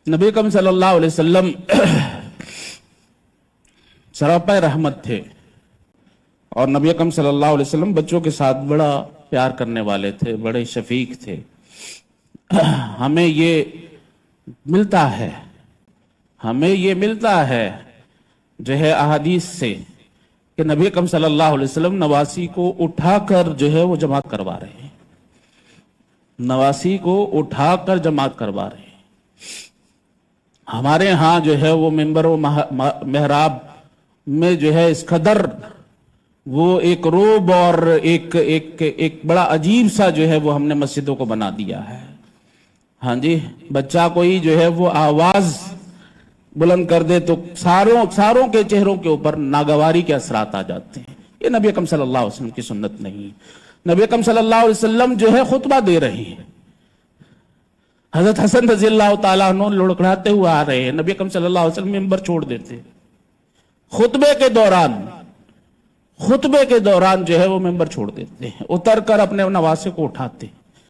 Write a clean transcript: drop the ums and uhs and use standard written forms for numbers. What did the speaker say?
نبی اکرم صلی اللہ علیہ وسلم سراپا رحمت تھے، اور نبی اکرم صلی اللہ علیہ وسلم بچوں کے ساتھ بڑا پیار کرنے والے تھے، بڑے شفیق تھے۔ ہمیں یہ ملتا ہے جو ہے احادیث سے کہ نبی اکرم صلی اللہ علیہ وسلم نواسی کو اٹھا کر جو ہے وہ جماعت کروا رہے ہیں، نواسی کو اٹھا کر جماعت کروا رہے ہیں۔ ہمارے ہاں جو ہے وہ منبر و محراب میں جو ہے اس قدر وہ ایک روب اور ایک بڑا عجیب سا جو ہے وہ ہم نے مسجدوں کو بنا دیا ہے۔ ہاں جی، بچہ کوئی جو ہے وہ آواز بلند کر دے تو ساروں کے چہروں کے اوپر ناگواری کے اثرات آ جاتے ہیں۔ یہ نبی اکرم صلی اللہ علیہ وسلم کی سنت نہیں۔ نبی اکرم صلی اللہ علیہ وسلم جو ہے خطبہ دے رہے ہیں، حضرت حسن رضی اللہ تعالیٰ عنہ لڑکڑاتے ہوئے آ رہے ہیں، نبی اکرم صلی اللہ علیہ وسلم منبر چھوڑ دیتے، خطبے کے دوران جو ہے وہ منبر چھوڑ دیتے ہیں، اتر کر اپنے نواسے کو اٹھاتے ہیں۔